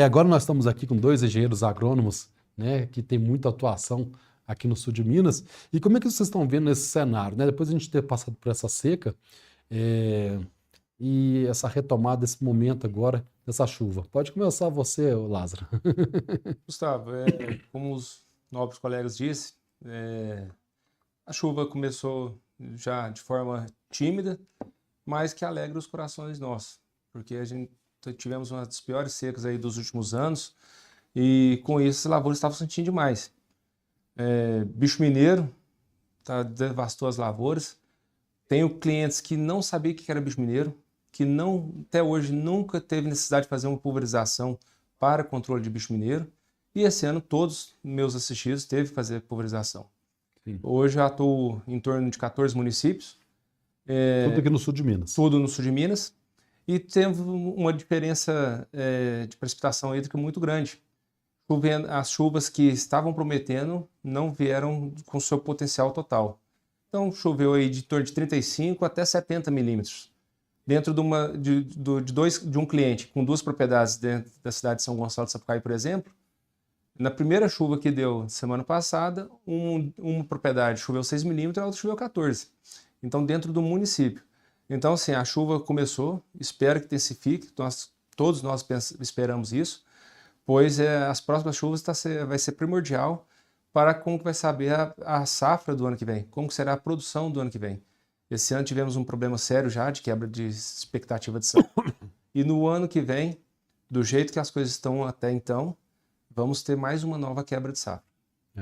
Agora nós estamos aqui com dois engenheiros agrônomos, né, que tem muita atuação aqui no sul de Minas. E como é que vocês estão vendo esse cenário, né? Depois de a gente ter passado por essa seca, e essa retomada, esse momento agora, dessa chuva. Pode começar você, Lázaro. Gustavo, como os nobres colegas disse, a chuva começou já de forma tímida, mas que alegra os corações nossos, porque a gente tivemos uma das piores secas aí dos últimos anos e com isso as lavouras estavam sentindo demais. Bicho mineiro devastou as lavouras. Tenho clientes que não sabiam o que era bicho mineiro, que não, até hoje nunca teve necessidade de fazer uma pulverização para controle de bicho mineiro. E esse ano todos meus assistidos teve que fazer pulverização. Sim. Hoje eu atuo em torno de 14 municípios. Tudo aqui no sul de Minas. Tudo no sul de Minas. E teve uma diferença de precipitação hídrica muito grande. As chuvas que estavam prometendo não vieram com seu potencial total. Então choveu aí de torno de 35 até 70 milímetros. Dentro de um cliente com 2 propriedades dentro da cidade de São Gonçalo de Sapucaí, por exemplo, na primeira chuva que deu semana passada, uma propriedade choveu 6 milímetros e a outra choveu 14. Então, dentro do município. Então, assim, a chuva começou, espero que intensifique, todos nós esperamos isso, pois as próximas chuvas vai ser primordial para como vai saber a safra do ano que vem, como será a produção do ano que vem. Esse ano tivemos um problema sério já de quebra de expectativa de safra. E no ano que vem, do jeito que as coisas estão até então, vamos ter mais uma nova quebra de safra.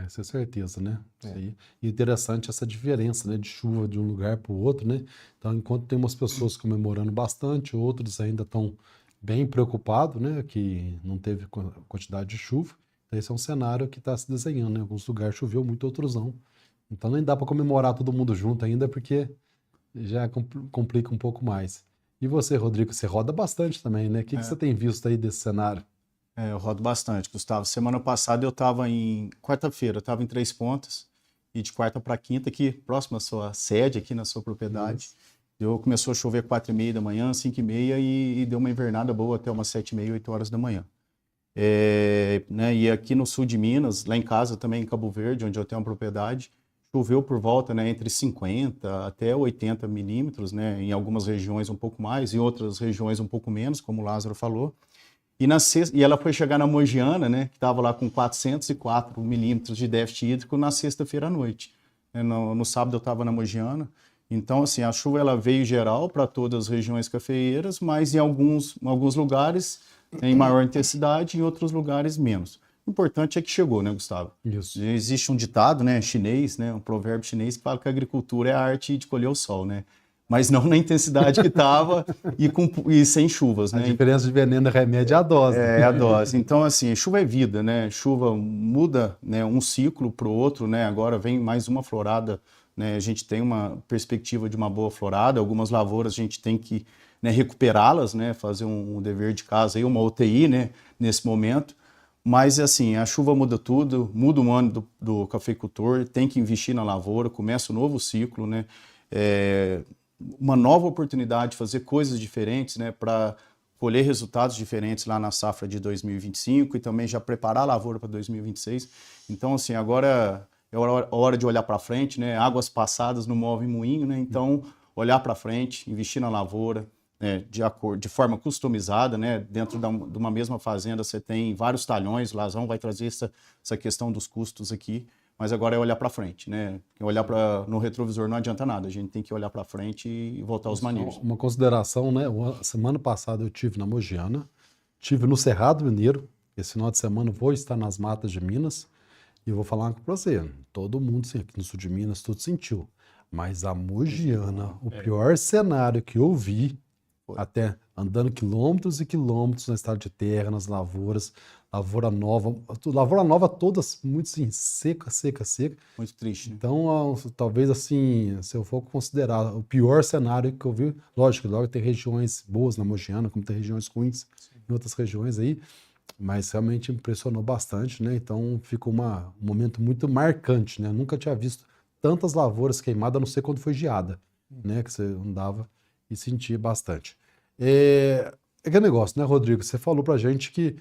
Isso é certeza, né? E interessante essa diferença, né, de chuva de um lugar para o outro, né? Então, enquanto tem umas pessoas comemorando bastante, outros ainda estão bem preocupados, né, que não teve quantidade de chuva. Então, esse é um cenário que está se desenhando, né? Alguns lugares choveu muito, outros não. Então, nem dá para comemorar todo mundo junto ainda, porque já complica um pouco mais. E você, Rodrigo, você roda bastante também, né? O que você tem visto aí desse cenário? Eu rodo bastante, Gustavo. Semana passada eu estava quarta-feira, eu estava em Três Pontas, e de quarta para quinta, aqui próximo à sua sede, aqui na sua propriedade, começou a chover 4h30 da manhã, 5h30, e deu uma invernada boa até umas 7h30, 8 horas da manhã. Né, e aqui no sul de Minas, lá em casa também, em Cabo Verde, onde eu tenho uma propriedade, choveu por volta, né, entre 50 até 80 milímetros, né, em algumas regiões um pouco mais, em outras regiões um pouco menos, como o Lázaro falou. E ela foi chegar na Mogiana, né, que estava lá com 404 milímetros de déficit hídrico na sexta-feira à noite. No sábado eu estava na Mogiana. Então, assim, a chuva ela veio geral para todas as regiões cafeeiras, mas em alguns lugares em maior intensidade, em outros lugares menos. O importante é que chegou, né, Gustavo? Isso. Existe um ditado, né, chinês, né, um provérbio chinês que fala que a agricultura é a arte de colher o sol, né? Mas não na intensidade que estava e sem chuvas, né? A diferença de veneno e remédio é a dose. É a dose. Então, assim, chuva é vida, né? Chuva muda, né, um ciclo para o outro, né? Agora vem mais uma florada, né? A gente tem uma perspectiva de uma boa florada. Algumas lavouras a gente tem que, né, recuperá-las, né? Fazer um dever de casa, aí, uma UTI, né? Nesse momento. Mas, assim, a chuva muda tudo, muda o ano do cafeicultor, tem que investir na lavoura, começa um novo ciclo, né? Uma nova oportunidade de fazer coisas diferentes, né, para colher resultados diferentes lá na safra de 2025 e também já preparar a lavoura para 2026. Então, assim, agora é hora de olhar para frente, né? Águas passadas não movem moinho, né? Então, olhar para frente, investir na lavoura, né, de forma customizada, né? Dentro de uma mesma fazenda você tem vários talhões, o Lazão vai trazer essa questão dos custos aqui. Mas agora é olhar para frente, né? Olhar no retrovisor não adianta nada, a gente tem que olhar para frente e voltar aos manejos. Uma consideração, né? Semana passada eu estive na Mogiana, estive no Cerrado Mineiro, esse final de semana vou estar nas matas de Minas e eu vou falar para você, todo mundo aqui no sul de Minas, tudo sentiu, mas a Mogiana, o pior cenário que eu vi, até andando quilômetros e quilômetros na estrada de terra, nas lavouras, lavoura nova todas muito assim, seca. Muito triste. Né? Então, talvez assim, se eu for considerar o pior cenário que eu vi, lógico, logo tem regiões boas na Mogiana, como tem regiões ruins em outras regiões aí, mas realmente impressionou bastante, né? Então, ficou um momento muito marcante, né? Eu nunca tinha visto tantas lavouras queimadas, a não ser quando foi geada, né? Que você andava e sentia bastante. É aquele negócio, né, Rodrigo? Você falou pra gente que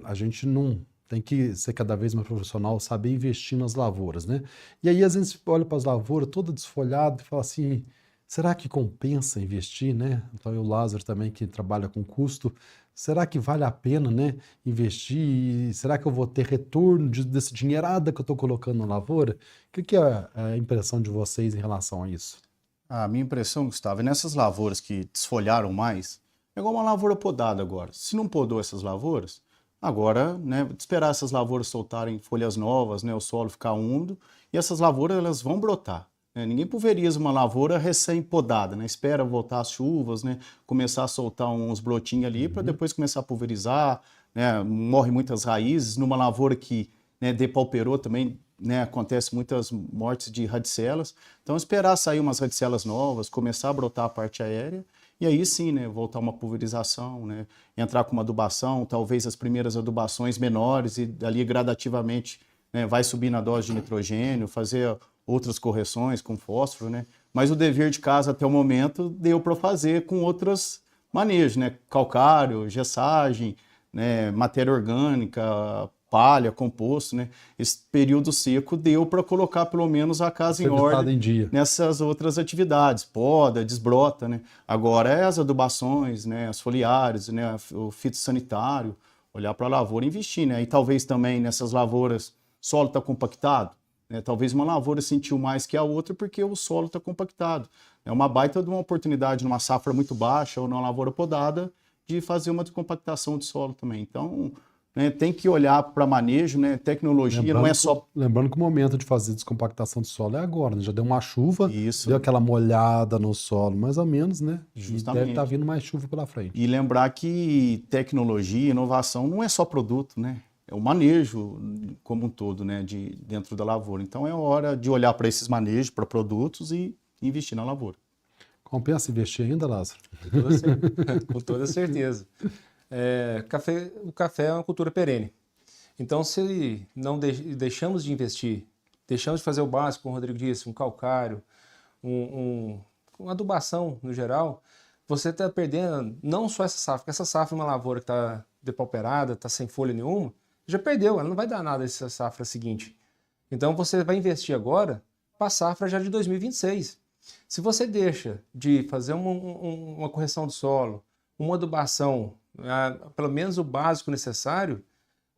a gente não tem que ser cada vez mais profissional, saber investir nas lavouras, né? E aí, às vezes, você olha para as lavouras toda desfolhada e fala assim, será que compensa investir, né? Então, o Lázaro também, que trabalha com custo, será que vale a pena, né, investir? E será que eu vou ter retorno desse dinheirada que eu estou colocando na lavoura? O que é a impressão de vocês em relação a isso? A minha impressão, Gustavo, é nessas lavouras que desfolharam mais, é igual uma lavoura podada agora. Se não podou essas lavouras, agora, né, esperar essas lavouras soltarem folhas novas, né, o solo ficar úmido, e essas lavouras elas vão brotar. Né? Ninguém pulveriza uma lavoura recém-podada, né? Espera voltar as chuvas, né, começar a soltar uns brotinhos ali para depois começar a pulverizar, né? Morre muitas raízes. Numa lavoura que, né, depauperou também, né, acontece muitas mortes de radicelas. Então, esperar sair umas radicelas novas, começar a brotar a parte aérea, e aí sim, né, voltar uma pulverização, né, entrar com uma adubação, talvez as primeiras adubações menores, e dali gradativamente, né, vai subindo a dose de nitrogênio, fazer outras correções com fósforo, né. Mas o dever de casa até o momento deu para fazer com outros manejos, né, calcário, gessagem, né, matéria orgânica, palha, composto, né? Esse período seco deu para colocar pelo menos a casa em ordem em dia. nessas outras atividades, poda, desbrota, né? Agora é as adubações, né? As foliares, né? O fitossanitário, olhar para a lavoura e investir, né? E talvez também nessas lavouras, solo está compactado, né? Talvez uma lavoura sentiu mais que a outra porque o solo está compactado. É uma baita de uma oportunidade numa safra muito baixa ou numa lavoura podada de fazer uma descompactação de solo também. Então, né, tem que olhar para manejo, né? Tecnologia não é só... Lembrando que o momento de fazer descompactação do solo é agora, né? Já deu uma chuva, Isso. deu aquela molhada no solo, mais ou menos, né? Justamente. E deve estar vindo mais chuva pela frente. E lembrar que tecnologia, inovação não é só produto, né? É o manejo como um todo, né? Dentro da lavoura. Então é hora de olhar para esses manejos, para produtos e investir na lavoura. Compensa investir ainda, Lázaro? Com toda certeza. O café é uma cultura perene. Então, se não deixamos de investir, deixamos de fazer o básico, como o Rodrigo disse, um calcário, uma adubação no geral, você está perdendo não só essa safra, porque essa safra é uma lavoura que está depauperada, está sem folha nenhuma, já perdeu, ela não vai dar nada essa safra seguinte. Então, você vai investir agora para a safra já de 2026. Se você deixa de fazer uma correção do solo, uma adubação, pelo menos o básico necessário,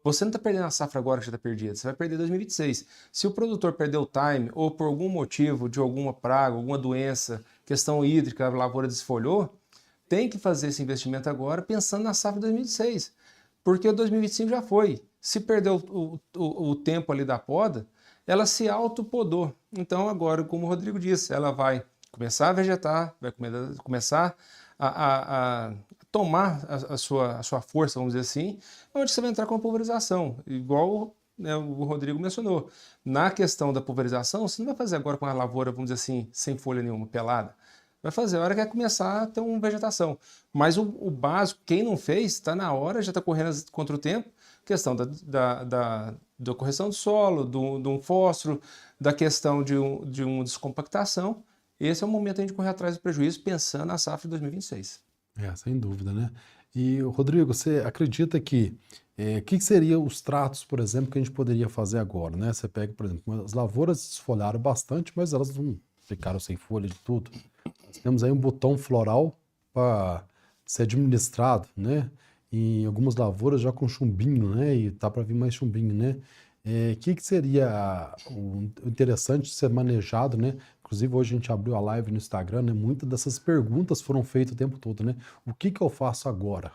você não está perdendo a safra agora que já está perdida, você vai perder 2026. Se o produtor perdeu o time, ou por algum motivo, de alguma praga, alguma doença, questão hídrica, a lavoura desfolhou, tem que fazer esse investimento agora pensando na safra de 2026. Porque o 2025 já foi. Se perdeu o tempo ali da poda, ela se autopodou. Então agora, como o Rodrigo disse, ela vai começar a vegetar, vai começar a tomar a sua força, vamos dizer assim, onde você vai entrar com a pulverização, igual, né, o Rodrigo mencionou. Na questão da pulverização, você não vai fazer agora com a lavoura, vamos dizer assim, sem folha nenhuma, pelada. Vai fazer a hora que vai começar a ter uma vegetação. Mas o básico, quem não fez, está na hora, já está correndo contra o tempo, questão da correção do solo, de um fósforo, da questão de uma descompactação. Esse é o momento de a gente correr atrás do prejuízo, pensando na safra de 2026. Sem dúvida, né? E, Rodrigo, você acredita que que seriam os tratos, por exemplo, que a gente poderia fazer agora, né? Você pega, por exemplo, as lavouras desfolharam bastante, mas elas não ficaram sem folha de tudo. Nós temos aí um botão floral para ser administrado, né? Em algumas lavouras já com chumbinho, né? E tá para vir mais chumbinho, né? Que seria o interessante de ser manejado, né? Inclusive hoje a gente abriu a live no Instagram, né? Muitas dessas perguntas foram feitas o tempo todo, né? O que eu faço agora?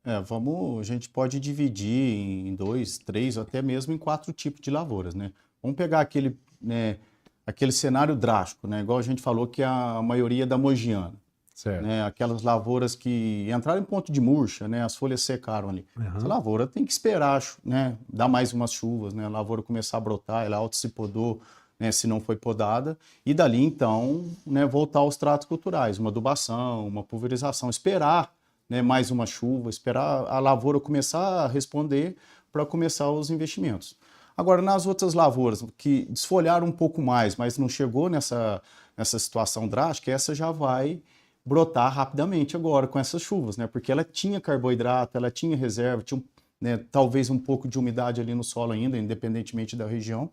A gente pode dividir em 2, 3 ou até mesmo em 4 tipos de lavouras, né? Vamos pegar aquele cenário drástico, né? Igual a gente falou que a maioria da mogiana. Certo. Né? Aquelas lavouras que entraram em ponto de murcha, né? As folhas secaram ali. Uhum. Essa lavoura tem que esperar, né? Dar mais umas chuvas, né? A lavoura começar a brotar, ela auto se podou, né? Se não foi podada, e dali então, né? Voltar aos tratos culturais, uma adubação, uma pulverização, esperar, né? Mais uma chuva, esperar a lavoura começar a responder para começar os investimentos. Agora, nas outras lavouras que desfolharam um pouco mais, mas não chegou nessa situação drástica, essa já vai brotar rapidamente agora com essas chuvas, né? Porque ela tinha carboidrato, ela tinha reserva, tinha né? Talvez um pouco de umidade ali no solo ainda, independentemente da região.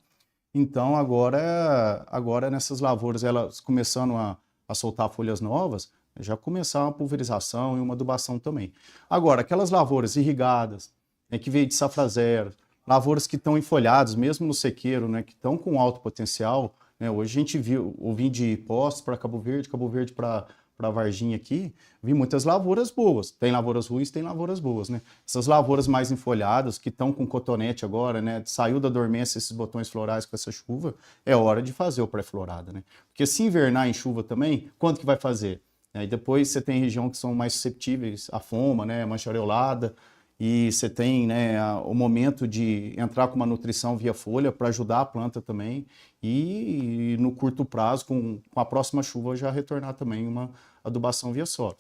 Então, agora nessas lavouras, elas começando a soltar folhas novas, já começar uma pulverização e uma adubação também. Agora, aquelas lavouras irrigadas, né, que veio de safra zero, lavouras que estão enfolhadas, mesmo no sequeiro, né, que estão com alto potencial, né, hoje a gente viu, eu vim de Poços para Cabo Verde para Varginha aqui, vi muitas lavouras boas. Tem lavouras ruins, tem lavouras boas, né? Essas lavouras mais enfolhadas, que estão com cotonete agora, né? Saiu da dormência esses botões florais com essa chuva, é hora de fazer o pré-florada, né? Porque se invernar em chuva também, quanto que vai fazer? E depois você tem região que são mais susceptíveis à foma, né? Mancha areolada, e você tem, né, o momento de entrar com uma nutrição via folha para ajudar a planta também, e no curto prazo, com a próxima chuva, já retornar também uma adubação via solo.